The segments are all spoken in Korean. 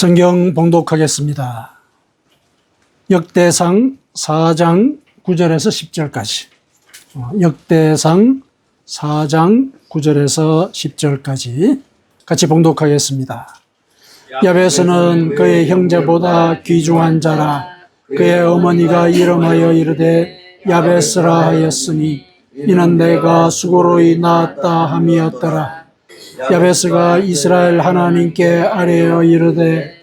성경 봉독하겠습니다. 역대상 4장 9절에서 10절까지. 역대상 4장 9절에서 10절까지 같이 봉독하겠습니다. 야베스는 그의 형제보다 귀중한 자라. 그의 어머니가 이름하여 이르되 야베스라 하였으니 이는 내가 수고로이 낳았다 함이었더라. 야베스가 이스라엘 하나님께 아뢰어 이르되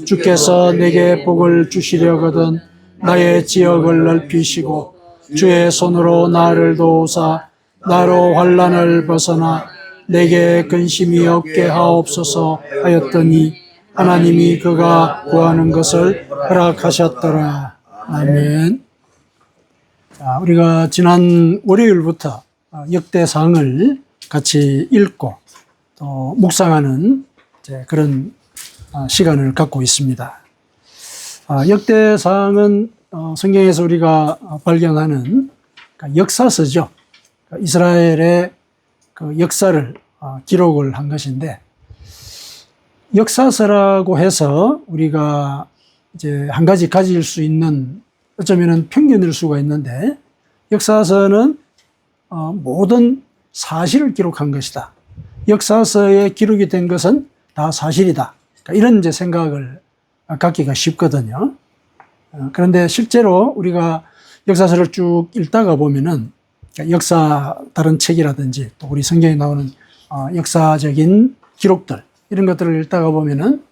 주께서 내게 복을 주시려거든 나의 지역을 넓히시고 주의 손으로 나를 도우사 나로 환난을 벗어나 내게 근심이 없게 하옵소서 하였더니 하나님이 그가 구하는 것을 허락하셨더라. 아멘. 자, 우리가 지난 월요일부터 역대상을 같이 읽고 또 묵상하는 그런 시간을 갖고 있습니다. 역대상은 성경에서 우리가 발견하는 역사서죠. 이스라엘의 그 역사를 기록을 한 것인데, 역사서라고 해서 우리가 이제 한 가지 가질 수 있는 어쩌면은 편견일 수가 있는데, 역사서는 모든 사실을 기록한 것이다. 역사서에 기록이 된 것은 다 사실이다. 이런 이제 생각을 갖기가 쉽거든요. 그런데 실제로 우리가 역사서를 쭉 읽다가 보면은 역사 다른 책이라든지 또 우리 성경에 나오는 역사적인 기록들 이런 것들을 읽다가 보면은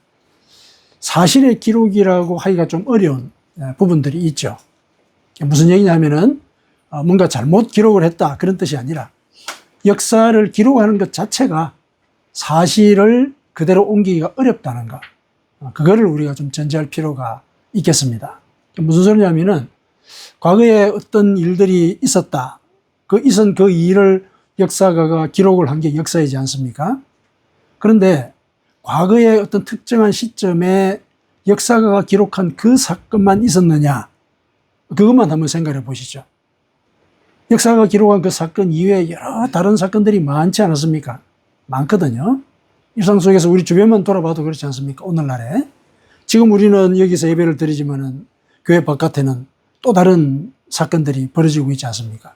사실의 기록이라고 하기가 좀 어려운 부분들이 있죠. 무슨 얘기냐면은 뭔가 잘못 기록을 했다 그런 뜻이 아니라 역사를 기록하는 것 자체가 사실을 그대로 옮기기가 어렵다는 것. 그거를 우리가 좀 전제할 필요가 있겠습니다. 무슨 소리냐면은 과거에 어떤 일들이 있었다. 그 일을 역사가가 기록을 한 게 역사이지 않습니까? 그런데 과거의 어떤 특정한 시점에 역사가가 기록한 그 사건만 있었느냐? 그것만 한번 생각해 보시죠. 역사가 기록한 그 사건 이외에 여러 다른 사건들이 많지 않았습니까? 많거든요. 일상 속에서 우리 주변만 돌아봐도 그렇지 않습니까? 오늘날에. 지금 우리는 여기서 예배를 드리지만은 교회 바깥에는 또 다른 사건들이 벌어지고 있지 않습니까?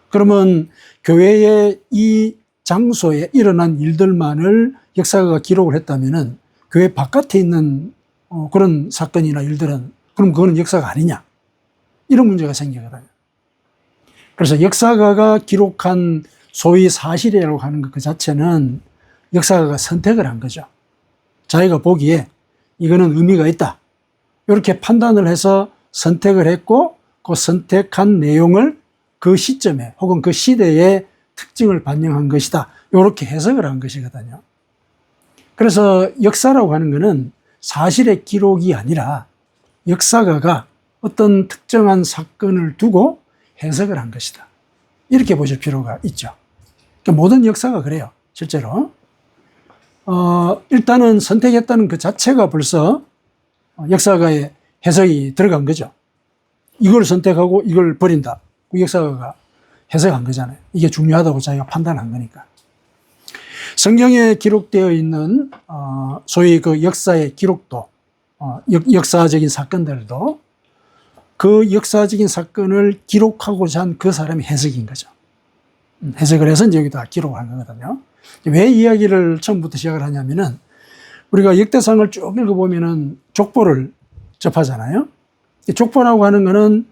그러면 교회의 이 장소에 일어난 일들만을 역사가 기록을 했다면은 교회 바깥에 있는 그런 사건이나 일들은 그럼 그거는 역사가 아니냐? 이런 문제가 생기거든요. 그래서 역사가가 기록한 소위 사실이라고 하는 것 그 자체는 역사가가 선택을 한 거죠. 자기가 보기에 이거는 의미가 있다. 이렇게 판단을 해서 선택을 했고 그 선택한 내용을 그 시점에 혹은 그 시대의 특징을 반영한 것이다. 이렇게 해석을 한 것이거든요. 그래서 역사라고 하는 것은 사실의 기록이 아니라 역사가가 어떤 특정한 사건을 두고 해석을 한 것이다. 이렇게 보실 필요가 있죠. 그러니까 모든 역사가 그래요. 실제로. 일단은 선택했다는 그 자체가 벌써 역사가의 해석이 들어간 거죠. 이걸 선택하고 이걸 버린다. 그 역사가가 해석한 거잖아요. 이게 중요하다고 자기가 판단한 거니까. 성경에 기록되어 있는 소위 그 역사의 기록도 역사적인 사건들도 그 역사적인 사건을 기록하고자 한 그 사람의 해석인 거죠. 해석을 해서 이제 여기다 기록을 한 거거든요. 왜 이야기를 처음부터 시작을 하냐면은 우리가 역대상을 쭉 읽어보면은 족보를 접하잖아요. 족보라고 하는 거는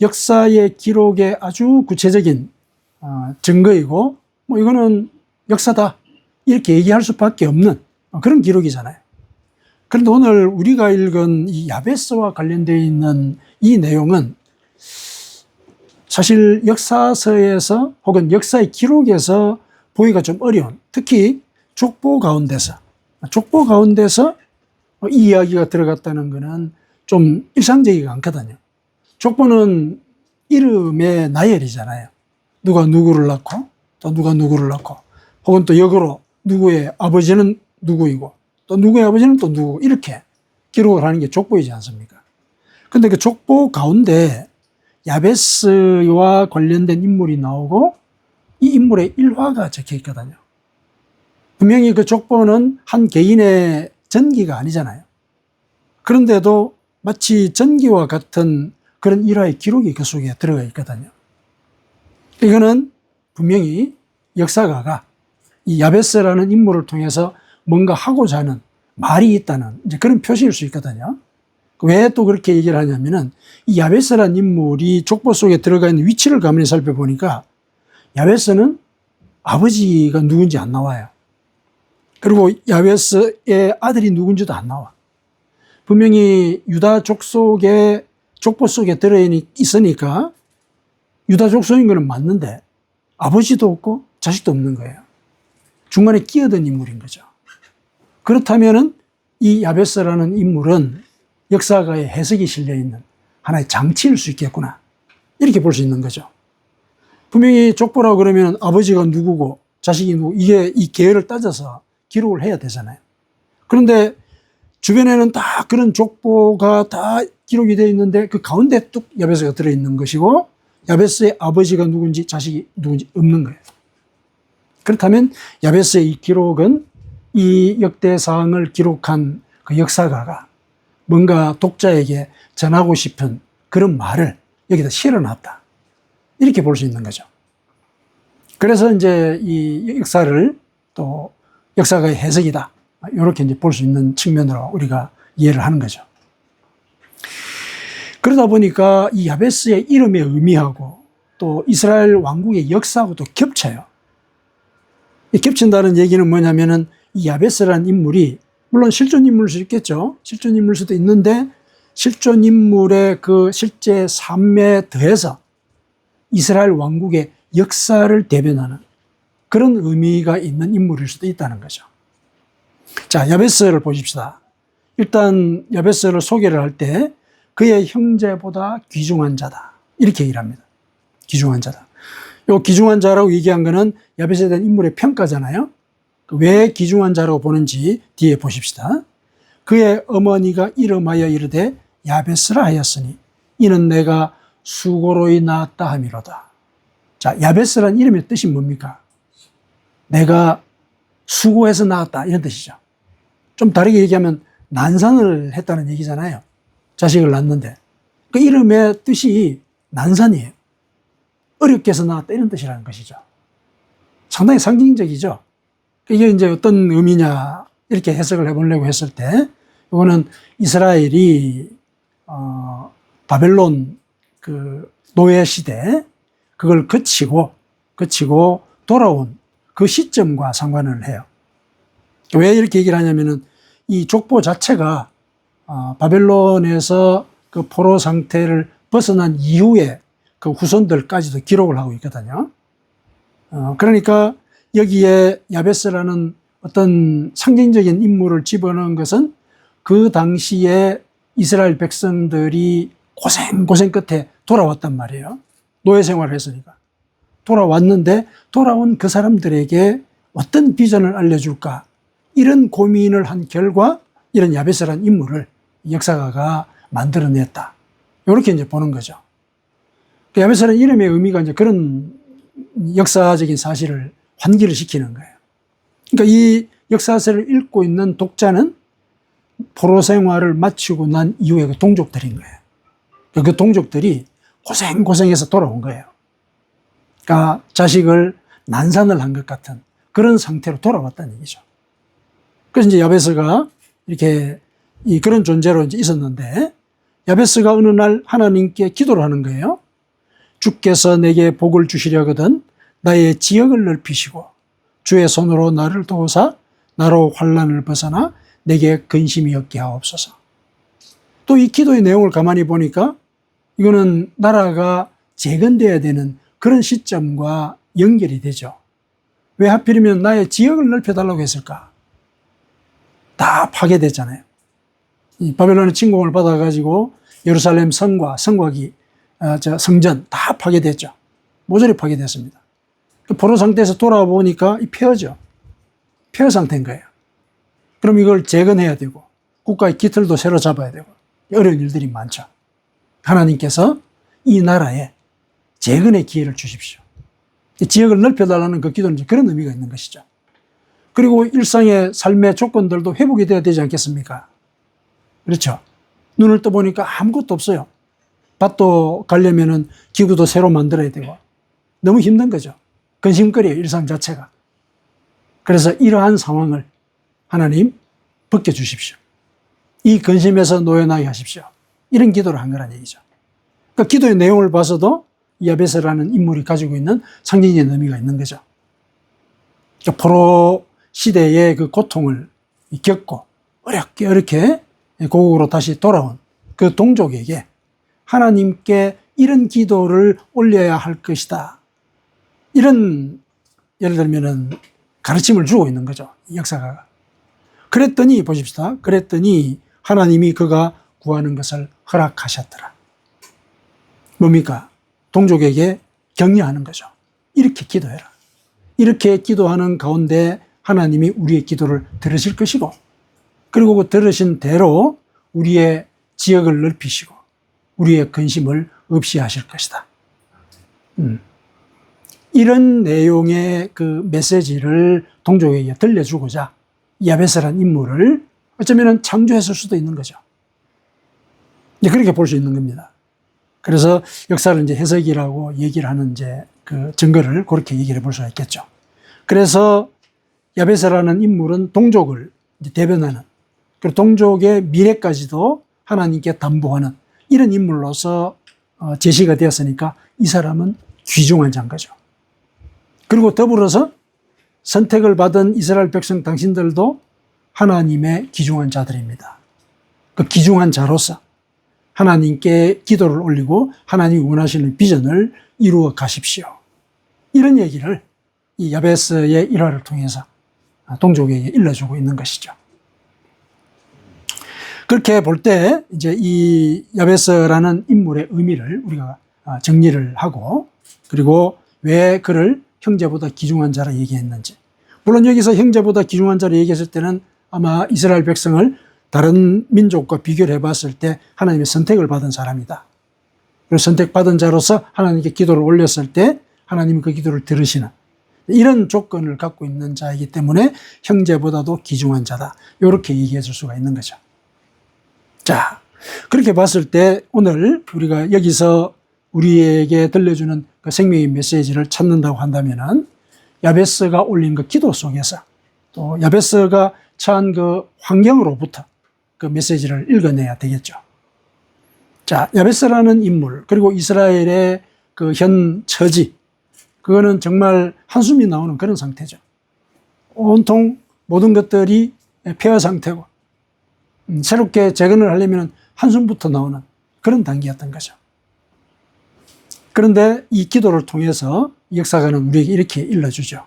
역사의 기록의 아주 구체적인 증거이고 뭐 이거는 역사다 이렇게 얘기할 수밖에 없는 그런 기록이잖아요. 그런데 오늘 우리가 읽은 이 야베스와 관련되어 있는 이 내용은 사실 역사서에서 혹은 역사의 기록에서 보기가 좀 어려운, 특히 족보 가운데서 이 이야기가 들어갔다는 것은 좀 일상적이가 않거든요. 족보는 이름의 나열이잖아요. 누가 누구를 낳고 또 누가 누구를 낳고 혹은 또 역으로 누구의 아버지는 누구이고 또 누구의 아버지는 또 누구 이렇게 기록을 하는 게 족보이지 않습니까? 근데 그 족보 가운데 야베스와 관련된 인물이 나오고 이 인물의 일화가 적혀 있거든요. 분명히 그 족보는 한 개인의 전기가 아니잖아요. 그런데도 마치 전기와 같은 그런 일화의 기록이 그 속에 들어가 있거든요. 이거는 분명히 역사가가 이 야베스라는 인물을 통해서 뭔가 하고자 하는 말이 있다는 이제 그런 표시일 수 있거든요. 왜 또 그렇게 얘기를 하냐면은 이 야베스라는 인물이 족보 속에 들어가 있는 위치를 가만히 살펴보니까 야베스는 아버지가 누군지 안 나와요. 그리고 야베스의 아들이 누군지도 안 나와. 분명히 유다 족속의 족보 속에 들어있으니까 유다 족속인 거는 맞는데 아버지도 없고 자식도 없는 거예요. 중간에 끼어든 인물인 거죠. 그렇다면은 이 야베스라는 인물은 역사가의 해석이 실려있는 하나의 장치일 수 있겠구나. 이렇게 볼 수 있는 거죠. 분명히 족보라고 그러면 아버지가 누구고 자식이 누구, 이게 이 계열을 따져서 기록을 해야 되잖아요. 그런데 주변에는 다 그런 족보가 다 기록이 되어 있는데 그 가운데 뚝 야베스가 들어있는 것이고 야베스의 아버지가 누군지 자식이 누군지 없는 거예요. 그렇다면 야베스의 이 기록은 이 역대사항을 기록한 그 역사가가 뭔가 독자에게 전하고 싶은 그런 말을 여기다 실어놨다. 이렇게 볼 수 있는 거죠. 그래서 이제 이 역사를 또 역사가의 해석이다. 이렇게 이제 볼 수 있는 측면으로 우리가 이해를 하는 거죠. 그러다 보니까 이 야베스의 이름의 의미하고 또 이스라엘 왕국의 역사하고도 겹쳐요. 이 겹친다는 얘기는 뭐냐면은 이 야베스라는 인물이 물론 실존 인물일 수 있겠죠. 실존 인물일 수도 있는데 실존 인물의 그 실제 삶에 더해서 이스라엘 왕국의 역사를 대변하는 그런 의미가 있는 인물일 수도 있다는 거죠. 자, 야베스를 보십시다. 일단 야베스를 소개를 할 때 그의 형제보다 귀중한 자다. 이렇게 얘기를 합니다. 귀중한 자다. 요 귀중한 자라고 얘기한 거는 야베스에 대한 인물의 평가잖아요. 왜 귀중한 자라고 보는지 뒤에 보십시다. 그의 어머니가 이름하여 이르되 야베스라 하였으니 이는 내가 수고로이 낳았다 함이로다. 자, 야베스란 이름의 뜻이 뭡니까? 내가 수고해서 낳았다 이런 뜻이죠. 좀 다르게 얘기하면 난산을 했다는 얘기잖아요. 자식을 낳는데 그 이름의 뜻이 난산이에요. 어렵게 해서 낳았다 이런 뜻이라는 것이죠. 상당히 상징적이죠. 이게 이제 어떤 의미냐 이렇게 해석을 해보려고 했을 때 이거는 이스라엘이 바벨론 그 노예 시대 그걸 거치고 돌아온 그 시점과 상관을 해요. 왜 이렇게 얘기를 하냐면은 이 족보 자체가 바벨론에서 그 포로 상태를 벗어난 이후에 그 후손들까지도 기록을 하고 있거든요. 그러니까 여기에 야베스라는 어떤 상징적인 인물을 집어넣은 것은 그 당시에 이스라엘 백성들이 고생 끝에 돌아왔단 말이에요. 노예 생활을 했으니까. 돌아왔는데 돌아온 그 사람들에게 어떤 비전을 알려줄까? 이런 고민을 한 결과 이런 야베스라는 인물을 역사가가 만들어냈다. 이렇게 이제 보는 거죠. 야베스라는 이름의 의미가 이제 그런 역사적인 사실을 환기를 시키는 거예요. 그러니까 이 역사서를 읽고 있는 독자는 포로 생활을 마치고 난 이후에 그 동족들인 거예요. 그 동족들이 고생해서 돌아온 거예요. 그러니까 자식을 난산을 한 것 같은 그런 상태로 돌아왔다는 얘기죠. 그래서 이제 야베스가 이렇게 그런 존재로 이제 있었는데 야베스가 어느 날 하나님께 기도를 하는 거예요. 주께서 내게 복을 주시려거든 나의 지역을 넓히시고 주의 손으로 나를 도우사 나로 환난을 벗어나 내게 근심이 없게 하옵소서. 또 이 기도의 내용을 가만히 보니까 이거는 나라가 재건돼야 되는 그런 시점과 연결이 되죠. 왜 하필이면 나의 지역을 넓혀달라고 했을까? 다 파괴됐잖아요. 이 바벨론의 침공을 받아가지고 예루살렘 성곽, 성전 다 파괴됐죠. 모조리 파괴됐습니다. 포로 상태에서 돌아와 보니까 이 폐허죠. 폐허 상태인 거예요. 그럼 이걸 재건해야 되고 국가의 기틀도 새로 잡아야 되고 어려운 일들이 많죠. 하나님께서 이 나라에 재건의 기회를 주십시오. 지역을 넓혀달라는 그 기도는 그런 의미가 있는 것이죠. 그리고 일상의 삶의 조건들도 회복이 되어야 되지 않겠습니까? 그렇죠. 눈을 떠보니까 아무것도 없어요. 밭도 가려면은 기구도 새로 만들어야 되고 너무 힘든 거죠. 근심거리예요, 일상 자체가. 그래서 이러한 상황을 하나님 벗겨주십시오. 이 근심에서 놓여나게 하십시오. 이런 기도를 한 거란 얘기죠. 그러니까 기도의 내용을 봐서도 야베스라는 인물이 가지고 있는 상징적인 의미가 있는 거죠. 그러니까 포로 시대의 그 고통을 겪고 어렵게 고국으로 다시 돌아온 그 동족에게 하나님께 이런 기도를 올려야 할 것이다. 이런 예를 들면은 가르침을 주고 있는 거죠. 역사가. 그랬더니 보십시다. 그랬더니 하나님이 그가 구하는 것을 허락하셨더라. 뭡니까? 동족에게 격려하는 거죠. 이렇게 기도해라. 이렇게 기도하는 가운데 하나님이 우리의 기도를 들으실 것이고, 그리고 그 들으신 대로 우리의 지역을 넓히시고 우리의 근심을 없이 하실 것이다. 이런 내용의 그 메시지를 동족에게 들려주고자 야베스란 인물을 어쩌면 창조했을 수도 있는 거죠. 이제 그렇게 볼 수 있는 겁니다. 그래서 역사를 이제 해석이라고 얘기를 하는 이제 그 증거를 그렇게 얘기를 해볼 수가 있겠죠. 그래서 야베스라는 인물은 동족을 이제 대변하는, 그리고 동족의 미래까지도 하나님께 담보하는 이런 인물로서 제시가 되었으니까 이 사람은 귀중한 자인 거죠. 그리고 더불어서 선택을 받은 이스라엘 백성 당신들도 하나님의 귀중한 자들입니다. 그 귀중한 자로서 하나님께 기도를 올리고 하나님이 원하시는 비전을 이루어 가십시오. 이런 얘기를 이 야베스의 일화를 통해서 동족에게 일러주고 있는 것이죠. 그렇게 볼 때 이제 이 야베스라는 인물의 의미를 우리가 정리를 하고, 그리고 왜 그를 형제보다 귀중한 자라 얘기했는지. 물론 여기서 형제보다 귀중한 자라 얘기했을 때는 아마 이스라엘 백성을 다른 민족과 비교를 해봤을 때 하나님의 선택을 받은 사람이다. 그리고 선택받은 자로서 하나님께 기도를 올렸을 때 하나님은 그 기도를 들으시는 이런 조건을 갖고 있는 자이기 때문에 형제보다도 귀중한 자다. 이렇게 얘기해 줄 수가 있는 거죠. 자, 그렇게 봤을 때 오늘 우리가 여기서 우리에게 들려주는 그 생명의 메시지를 찾는다고 한다면은 야베스가 올린 그 기도 속에서 또 야베스가 처한 그 환경으로부터 그 메시지를 읽어내야 되겠죠. 자, 야베스라는 인물, 그리고 이스라엘의 그 현 처지, 그거는 정말 한숨이 나오는 그런 상태죠. 온통 모든 것들이 폐허 상태고, 새롭게 재건을 하려면 한숨부터 나오는 그런 단계였던 거죠. 그런데 이 기도를 통해서 역사가는 우리에게 이렇게 일러주죠.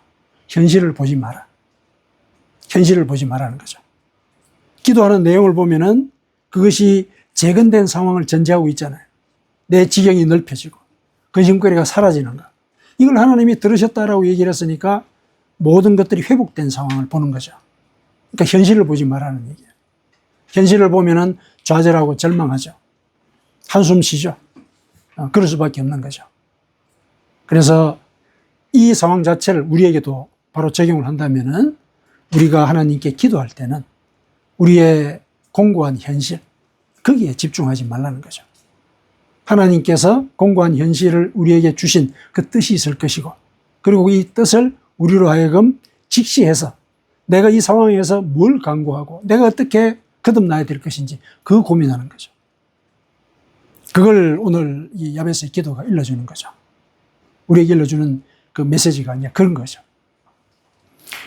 현실을 보지 마라. 현실을 보지 말라는 거죠. 기도하는 내용을 보면은 그것이 재건된 상황을 전제하고 있잖아요. 내 지경이 넓혀지고 근심거리가 사라지는 것. 이걸 하나님이 들으셨다라고 얘기를 했으니까 모든 것들이 회복된 상황을 보는 거죠. 그러니까 현실을 보지 말라는 얘기예요. 현실을 보면은 좌절하고 절망하죠. 한숨 쉬죠. 그럴 수밖에 없는 거죠. 그래서 이 상황 자체를 우리에게도 바로 적용을 한다면은 우리가 하나님께 기도할 때는 우리의 공고한 현실, 거기에 집중하지 말라는 거죠. 하나님께서 공고한 현실을 우리에게 주신 그 뜻이 있을 것이고, 그리고 이 뜻을 우리로 하여금 직시해서 내가 이 상황에서 뭘 강구하고 내가 어떻게 거듭나야 될 것인지 그 고민하는 거죠. 그걸 오늘 이 야베스의 기도가 일러주는 거죠. 우리에게 일러주는 그 메시지가 아니라 그런 거죠.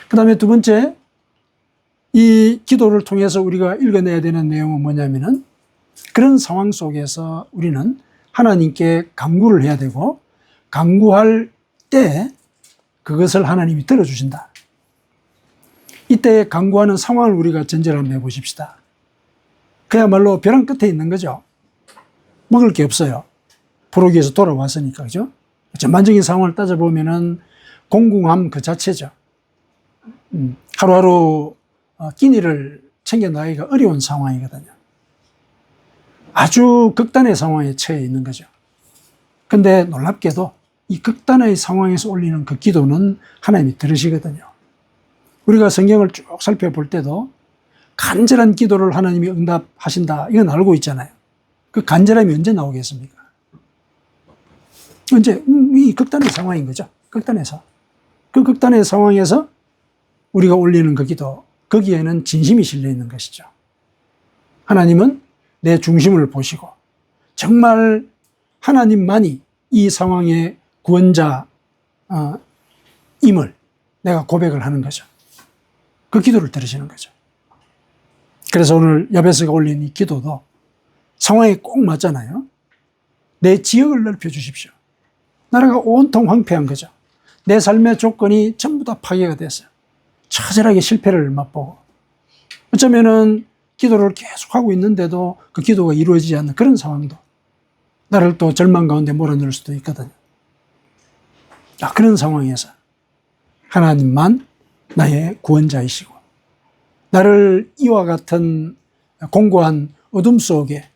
그 다음에 두 번째, 이 기도를 통해서 우리가 읽어내야 되는 내용은 뭐냐면은 그런 상황 속에서 우리는 하나님께 간구를 해야 되고, 간구할 때 그것을 하나님이 들어주신다. 이때 간구하는 상황을 우리가 전제를 한번 해보십시다. 그야말로 벼랑 끝에 있는 거죠. 먹을 게 없어요. 포로기에서 돌아왔으니까, 그죠? 전반적인 상황을 따져보면은 공공함 그 자체죠. 하루하루 끼니를 챙겨나가기가 어려운 상황이거든요. 아주 극단의 상황에 처해 있는 거죠. 근데 놀랍게도 이 극단의 상황에서 올리는 그 기도는 하나님이 들으시거든요. 우리가 성경을 쭉 살펴볼 때도 간절한 기도를 하나님이 응답하신다. 이건 알고 있잖아요. 그 간절함이 언제 나오겠습니까? 언제? 이 극단의 상황인 거죠. 극단에서. 그 극단의 상황에서 우리가 올리는 그 기도, 거기에는 진심이 실려 있는 것이죠. 하나님은 내 중심을 보시고 정말 하나님만이 이 상황의 구원자임을 내가 고백을 하는 거죠. 그 기도를 들으시는 거죠. 그래서 오늘 야베스가 올린 이 기도도 상황에 꼭 맞잖아요. 내 지역을 넓혀 주십시오. 나라가 온통 황폐한 거죠. 내 삶의 조건이 전부 다 파괴가 됐어요. 처절하게 실패를 맛보고 어쩌면은 기도를 계속하고 있는데도 그 기도가 이루어지지 않는 그런 상황도 나를 또 절망 가운데 몰아넣을 수도 있거든요. 그런 상황에서 하나님만 나의 구원자이시고 나를 이와 같은 공고한 어둠 속에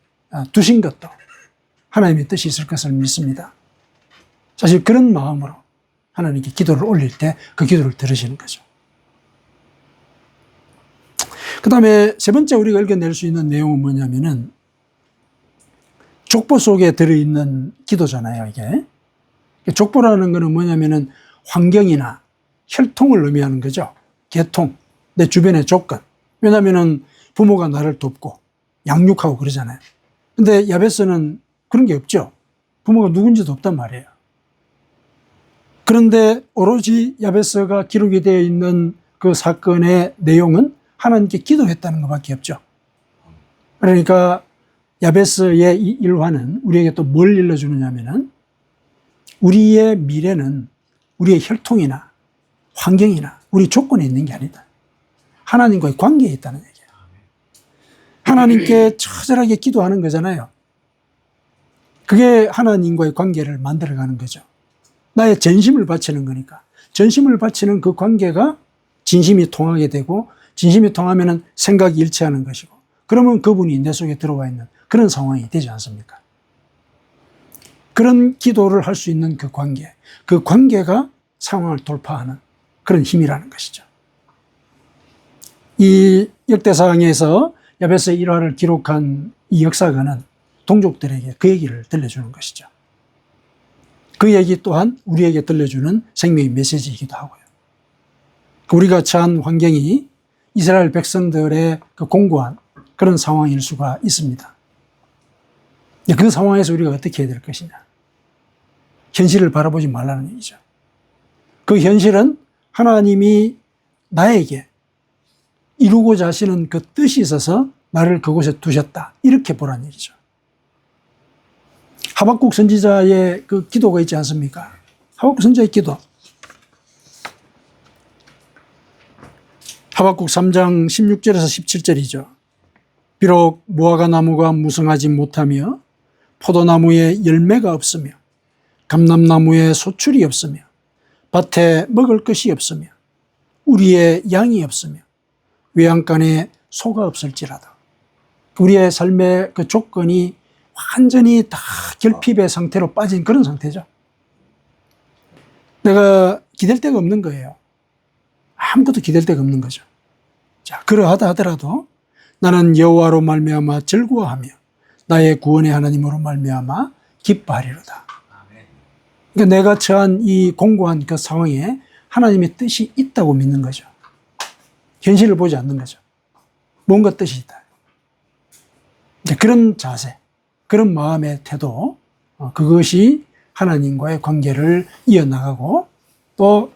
두신 것도 하나님의 뜻이 있을 것을 믿습니다. 사실 그런 마음으로 하나님께 기도를 올릴 때 그 기도를 들으시는 거죠. 그 다음에 세 번째 우리가 읽어낼 수 있는 내용은 뭐냐면은 족보 속에 들어있는 기도잖아요, 이게. 족보라는 거는 뭐냐면은 환경이나 혈통을 의미하는 거죠. 계통, 내 주변의 조건. 왜냐면은 부모가 나를 돕고 양육하고 그러잖아요. 근데 야베스는 그런 게 없죠. 부모가 누군지도 없단 말이에요. 그런데 오로지 야베스가 기록이 되어 있는 그 사건의 내용은 하나님께 기도했다는 것밖에 없죠. 그러니까 야베스의 이 일화는 우리에게 또 뭘 일러주느냐면은 우리의 미래는 우리의 혈통이나 환경이나 우리 조건에 있는 게 아니다. 하나님과의 관계에 있다는 얘기예요. 하나님께 처절하게 기도하는 거잖아요. 그게 하나님과의 관계를 만들어가는 거죠. 나의 전심을 바치는 거니까. 전심을 바치는 그 관계가 진심이 통하게 되고 진심이 통하면 생각이 일치하는 것이고 그러면 그분이 내 속에 들어와 있는 그런 상황이 되지 않습니까? 그런 기도를 할 수 있는 그 관계가 상황을 돌파하는 그런 힘이라는 것이죠. 이 역대사항에서 야베스의 일화를 기록한 이 역사가는 동족들에게 그 얘기를 들려주는 것이죠. 그 얘기 또한 우리에게 들려주는 생명의 메시지이기도 하고요. 우리가 처한 환경이 이스라엘 백성들의 그 공고한 그런 상황일 수가 있습니다. 그 상황에서 우리가 어떻게 해야 될 것이냐. 현실을 바라보지 말라는 얘기죠. 그 현실은 하나님이 나에게 이루고자 하시는 그 뜻이 있어서 나를 그곳에 두셨다. 이렇게 보라는 얘기죠. 하박국 선지자의 그 기도가 있지 않습니까? 하박국 선지자의 기도. 하박국 3장 16절에서 17절이죠. 비록 무화과 나무가 무성하지 못하며 포도나무에 열매가 없으며 감람나무에 소출이 없으며 밭에 먹을 것이 없으며 우리의 양이 없으며 외양간에 소가 없을지라도 우리의 삶의 그 조건이 완전히 다 결핍의 상태로 빠진 그런 상태죠. 내가 기댈 데가 없는 거예요. 아무것도 기댈 데가 없는 거죠. 자, 그러하다 하더라도 나는 여호와로 말미암아 즐거워하며 나의 구원의 하나님으로 말미암아 기뻐하리로다. 그러니까 내가 처한 이 공고한 그 상황에 하나님의 뜻이 있다고 믿는 거죠. 현실을 보지 않는 거죠. 뭔가 뜻이 있다. 그런 자세, 그런 마음의 태도, 그것이 하나님과의 관계를 이어나가고 또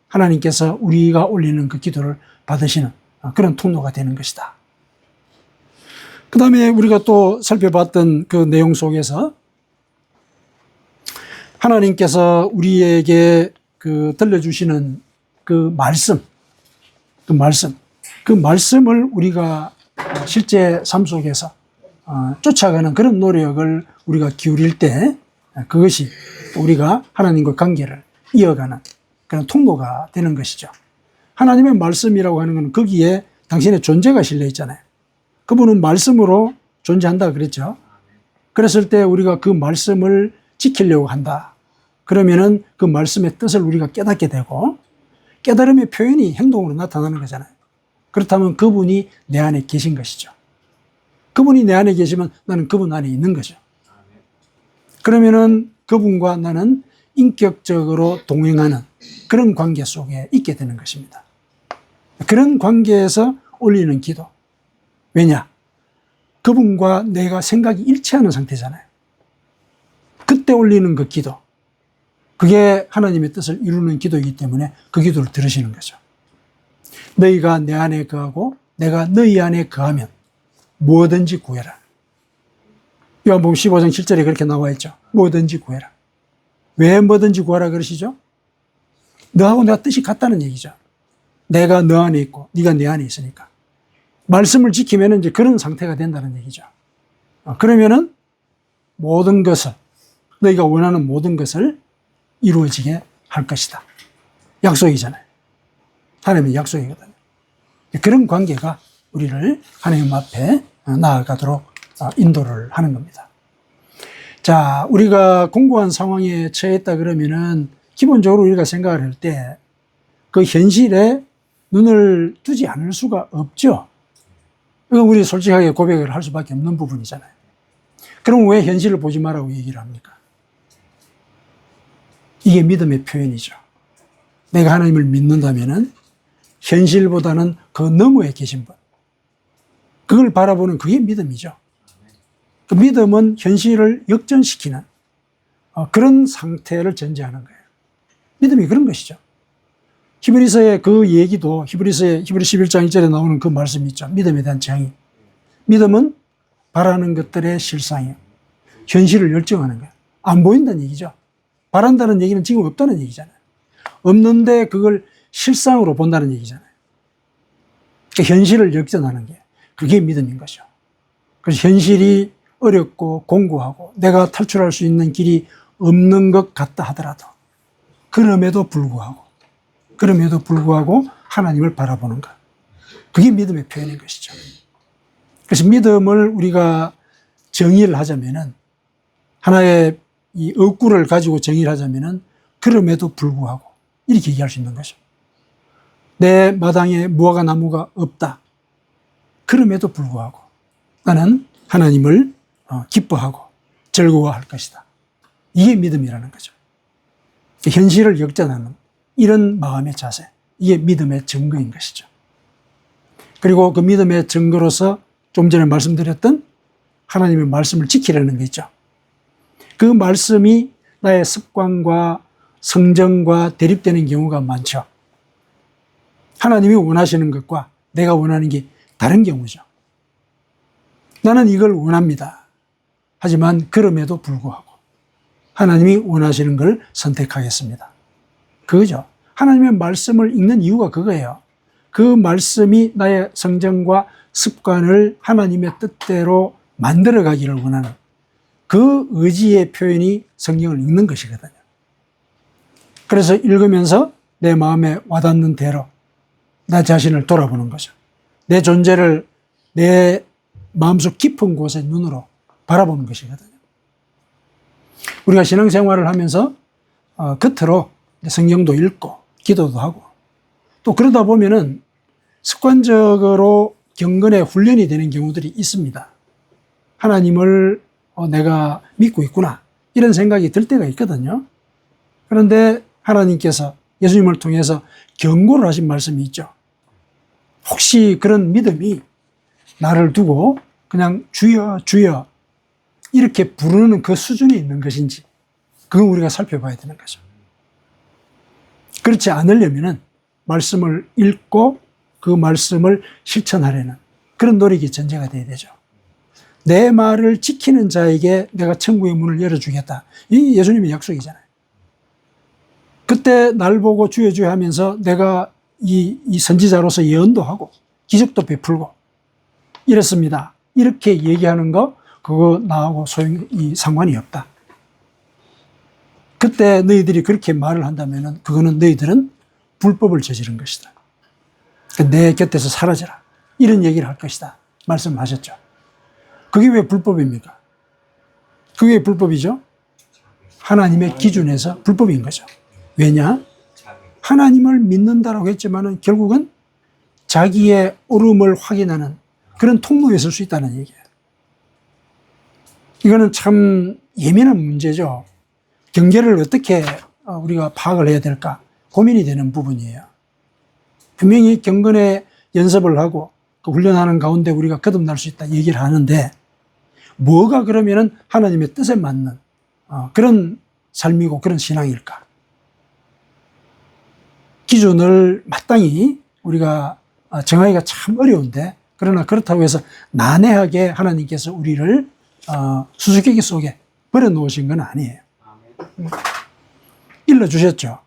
하나님께서 우리가 올리는 그 기도를 받으시는 그런 통로가 되는 것이다. 그 다음에 우리가 또 살펴봤던 그 내용 속에서 하나님께서 우리에게 그 들려주시는 그 말씀을 우리가 실제 삶 속에서 쫓아가는 그런 노력을 우리가 기울일 때 그것이 우리가 하나님과 관계를 이어가는 그런 통로가 되는 것이죠. 하나님의 말씀이라고 하는 것은 거기에 당신의 존재가 실려 있잖아요. 그분은 말씀으로 존재한다 그랬죠. 그랬을 때 우리가 그 말씀을 지키려고 한다. 그러면은 그 말씀의 뜻을 우리가 깨닫게 되고 깨달음의 표현이 행동으로 나타나는 거잖아요. 그렇다면 그분이 내 안에 계신 것이죠. 그분이 내 안에 계시면 나는 그분 안에 있는 거죠. 그러면은 그분과 나는 인격적으로 동행하는 그런 관계 속에 있게 되는 것입니다. 그런 관계에서 올리는 기도. 왜냐? 그분과 내가 생각이 일치하는 상태잖아요. 그때 올리는 그 기도. 그게 하나님의 뜻을 이루는 기도이기 때문에 그 기도를 들으시는 거죠. 너희가 내 안에 거하고 내가 너희 안에 거하면 뭐든지 구해라. 요한복음 15장 7절에 그렇게 나와 있죠. 뭐든지 구해라. 왜 뭐든지 구하라 그러시죠? 너하고 내가 뜻이 같다는 얘기죠. 내가 너 안에 있고 네가 내 안에 있으니까. 말씀을 지키면 이제 그런 상태가 된다는 얘기죠. 그러면은 모든 것을, 너희가 원하는 모든 것을 이루어지게 할 것이다. 약속이잖아요. 하나님의 약속이거든요. 그런 관계가 우리를 하나님 앞에 나아가도록 인도를 하는 겁니다. 자, 우리가 공고한 상황에 처했다 그러면은 기본적으로 우리가 생각을 할 때 그 현실에 눈을 두지 않을 수가 없죠. 이건 우리 솔직하게 고백을 할 수밖에 없는 부분이잖아요. 그럼 왜 현실을 보지 말라고 얘기를 합니까? 이게 믿음의 표현이죠. 내가 하나님을 믿는다면은 현실보다는 그 너머에 계신 분. 그걸 바라보는 그게 믿음이죠. 그 믿음은 현실을 역전시키는 그런 상태를 전제하는 거예요. 믿음이 그런 것이죠. 히브리서의 그 얘기도 히브리 11장 1절에 나오는 그 말씀이 있죠. 믿음에 대한 정의. 믿음은 바라는 것들의 실상이에요. 현실을 열정하는 거예요. 안 보인다는 얘기죠. 바란다는 얘기는 지금 없다는 얘기잖아요. 없는데 그걸 실상으로 본다는 얘기잖아요. 그러니까 현실을 역전하는 게 그게 믿음인 거죠. 그래서 현실이 어렵고 공고하고 내가 탈출할 수 있는 길이 없는 것 같다 하더라도 그럼에도 불구하고 하나님을 바라보는 것. 그게 믿음의 표현인 것이죠. 그래서 믿음을 우리가 정의를 하자면은 하나의 이 억구를 가지고 정의를 하자면은 그럼에도 불구하고 이렇게 얘기할 수 있는 거죠. 내 마당에 무화과 나무가 없다. 그럼에도 불구하고 나는 하나님을 기뻐하고 즐거워할 것이다. 이게 믿음이라는 거죠. 현실을 역전하는 이런 마음의 자세. 이게 믿음의 증거인 것이죠. 그리고 그 믿음의 증거로서 좀 전에 말씀드렸던 하나님의 말씀을 지키려는 게 있죠. 그 말씀이 나의 습관과 성정과 대립되는 경우가 많죠. 하나님이 원하시는 것과 내가 원하는 게 다른 경우죠. 나는 이걸 원합니다. 하지만 그럼에도 불구하고 하나님이 원하시는 걸 선택하겠습니다. 그거죠. 하나님의 말씀을 읽는 이유가 그거예요. 그 말씀이 나의 성정과 습관을 하나님의 뜻대로 만들어가기를 원하는 그 의지의 표현이 성경을 읽는 것이거든요. 그래서 읽으면서 내 마음에 와닿는 대로 나 자신을 돌아보는 거죠. 내 존재를 내 마음속 깊은 곳의 눈으로 바라보는 것이거든요. 우리가 신앙생활을 하면서 겉으로 성경도 읽고 기도도 하고 또 그러다 보면은 습관적으로 경건의 훈련이 되는 경우들이 있습니다. 하나님을 내가 믿고 있구나 이런 생각이 들 때가 있거든요. 그런데 하나님께서 예수님을 통해서 경고를 하신 말씀이 있죠. 혹시 그런 믿음이 나를 두고 그냥 주여 주여 이렇게 부르는 그 수준에 있는 것인지 그건 우리가 살펴봐야 되는 거죠. 그렇지 않으려면은 말씀을 읽고 그 말씀을 실천하려는 그런 노력이 전제가 돼야 되죠. 내 말을 지키는 자에게 내가 천국의 문을 열어주겠다. 이 예수님의 약속이잖아요. 그때 날 보고 주여 주여 하면서 내가 이 선지자로서 예언도 하고 기적도 베풀고 이렇습니다. 이렇게 얘기하는 거 그거 나하고 상관이 없다. 그때 너희들이 그렇게 말을 한다면 그거는 너희들은 불법을 저지른 것이다. 내 곁에서 사라져라. 이런 얘기를 할 것이다. 말씀하셨죠. 그게 왜 불법입니까? 그게 왜 불법이죠? 하나님의 기준에서 불법인 거죠. 왜냐? 하나님을 믿는다라고 했지만은 결국은 자기의 옳음을 확인하는 그런 통로에 설 수 있다는 얘기예요. 이거는 참 예민한 문제죠. 경계를 어떻게 우리가 파악을 해야 될까 고민이 되는 부분이에요. 분명히 경건의 연습을 하고 그 훈련하는 가운데 우리가 거듭날 수 있다 얘기를 하는데, 뭐가 그러면은 하나님의 뜻에 맞는 그런 삶이고 그런 신앙일까? 기준을 마땅히 우리가 정하기가 참 어려운데, 그러나 그렇다고 해서 난해하게 하나님께서 우리를 수수께끼 속에 버려놓으신 건 아니에요. 일러주셨죠.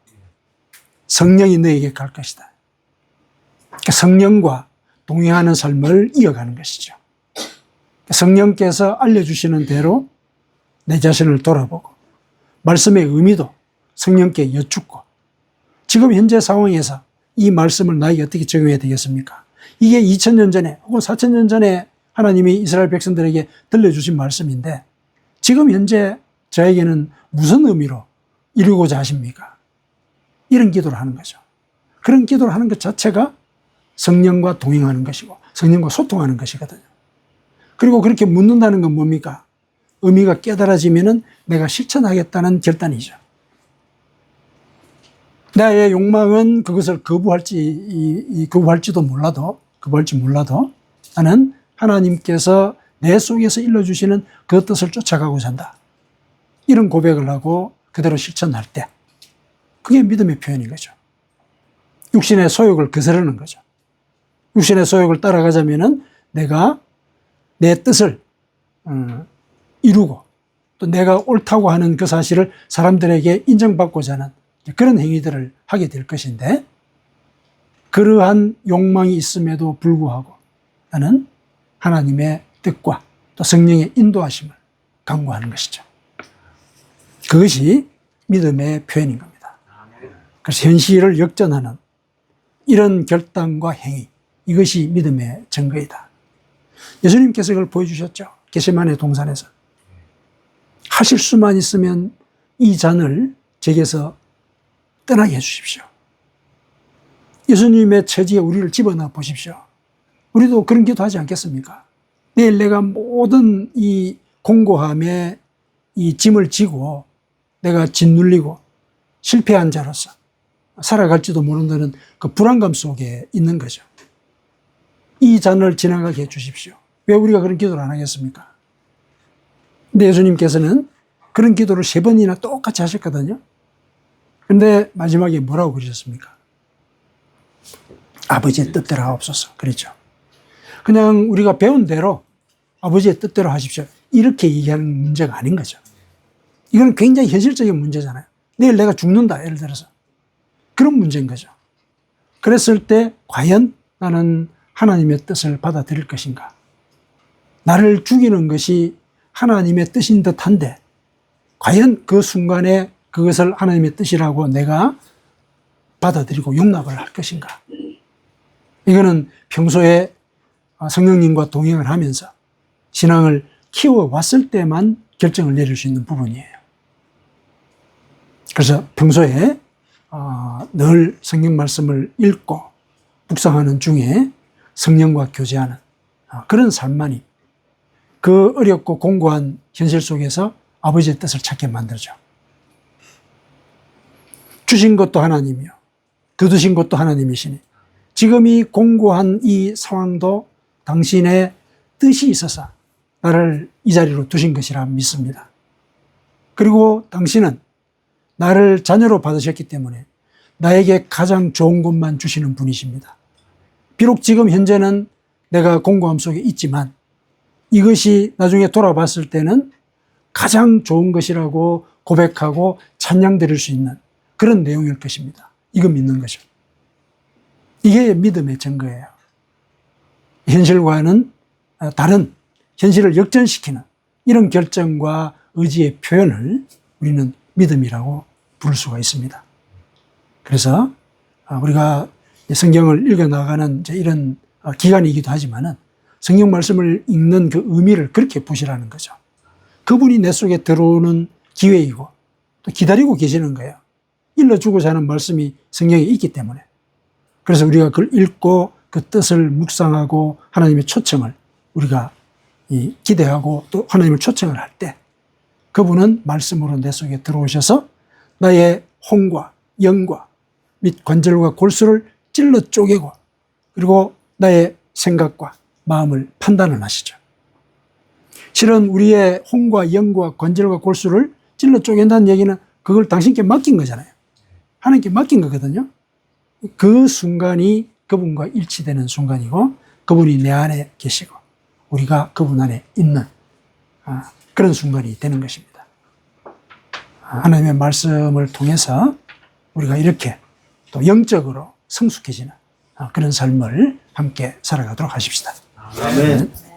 성령이 너에게 갈 것이다. 성령과 동행하는 삶을 이어가는 것이죠. 성령께서 알려주시는 대로 내 자신을 돌아보고 말씀의 의미도 성령께 여쭙고, 지금 현재 상황에서 이 말씀을 나에게 어떻게 적용해야 되겠습니까? 이게 2000년 전에 혹은 4000년 전에 하나님이 이스라엘 백성들에게 들려주신 말씀인데, 지금 현재 저에게는 무슨 의미로 이루고자 하십니까? 이런 기도를 하는 거죠. 그런 기도를 하는 것 자체가 성령과 동행하는 것이고 성령과 소통하는 것이거든요. 그리고 그렇게 묻는다는 건 뭡니까? 의미가 깨달아지면은 내가 실천하겠다는 결단이죠. 나의 욕망은 그것을 거부할지도 몰라도 나는 하나님께서 내 속에서 일러주시는 그 뜻을 쫓아가고자 한다. 이런 고백을 하고 그대로 실천할 때, 그게 믿음의 표현인 거죠. 육신의 소욕을 거스르는 거죠. 육신의 소욕을 따라가자면은 내가 내 뜻을 이루고 또 내가 옳다고 하는 그 사실을 사람들에게 인정받고자 하는 그런 행위들을 하게 될 것인데, 그러한 욕망이 있음에도 불구하고 나는 하나님의 뜻과 또 성령의 인도하심을 간구하는 것이죠. 그것이 믿음의 표현인 겁니다. 그래서 현실을 역전하는 이런 결단과 행위, 이것이 믿음의 증거이다. 예수님께서 그걸 보여주셨죠. 겟세마네 동산에서. 하실 수만 있으면 이 잔을 제게서 떠나게 해주십시오. 예수님의 처지에 우리를 집어넣어 보십시오. 우리도 그런 기도 하지 않겠습니까? 내일 내가 모든 이 공고함에 이 짐을 지고 내가 짓눌리고 실패한 자로서 살아갈지도 모른다는 그 불안감 속에 있는 거죠. 이 잔을 지나가게 해주십시오. 왜 우리가 그런 기도를 안 하겠습니까? 근데 예수님께서는 그런 기도를 3번이나 똑같이 하셨거든요. 근데 마지막에 뭐라고 그러셨습니까? 아버지의 뜻대로 하옵소서. 그렇죠. 그냥 우리가 배운 대로 아버지의 뜻대로 하십시오. 이렇게 얘기하는 문제가 아닌 거죠. 이건 굉장히 현실적인 문제잖아요. 내일 내가 죽는다, 예를 들어서. 그런 문제인 거죠. 그랬을 때 과연 나는 하나님의 뜻을 받아들일 것인가? 나를 죽이는 것이 하나님의 뜻인 듯한데 과연 그 순간에 그것을 하나님의 뜻이라고 내가 받아들이고 용납을 할 것인가? 이거는 평소에 성령님과 동행을 하면서 신앙을 키워왔을 때만 결정을 내릴 수 있는 부분이에요. 그래서 평소에 늘 성경 말씀을 읽고 묵상하는 중에 성령과 교제하는 그런 삶만이 그 어렵고 공고한 현실 속에서 아버지의 뜻을 찾게 만들죠. 주신 것도 하나님이요, 거두신 것도 하나님이시니 지금 이 공고한 이 상황도 당신의 뜻이 있어서 나를 이 자리로 두신 것이라 믿습니다. 그리고 당신은 나를 자녀로 받으셨기 때문에 나에게 가장 좋은 것만 주시는 분이십니다. 비록 지금 현재는 내가 공고함 속에 있지만 이것이 나중에 돌아봤을 때는 가장 좋은 것이라고 고백하고 찬양 드릴 수 있는 그런 내용일 것입니다. 이거 믿는 거죠. 이게 믿음의 증거예요. 현실과는 다른 현실을 역전시키는 이런 결정과 의지의 표현을 우리는 믿음이라고 부를 수가 있습니다. 그래서 우리가 성경을 읽어나가는 이런 기간이기도 하지만은 성경 말씀을 읽는 그 의미를 그렇게 보시라는 거죠. 그분이 내 속에 들어오는 기회이고 또 기다리고 계시는 거예요. 일러주고자 하는 말씀이 성경에 있기 때문에. 그래서 우리가 그걸 읽고 그 뜻을 묵상하고 하나님의 초청을 우리가 기대하고 또 하나님을 초청을 할 때 그분은 말씀으로 내 속에 들어오셔서 나의 혼과 영과 및 관절과 골수를 찔러 쪼개고 그리고 나의 생각과 마음을 판단을 하시죠. 실은 우리의 혼과 영과 관절과 골수를 찔러 쪼갠다는 얘기는 그걸 당신께 맡긴 거잖아요. 하나님께 맡긴 거거든요. 그 순간이 그분과 일치되는 순간이고 그분이 내 안에 계시고 우리가 그분 안에 있는 그런 순간이 되는 것입니다. 하나님의 말씀을 통해서 우리가 이렇게 또 영적으로 성숙해지는 그런 삶을 함께 살아가도록 하십시다. 아멘.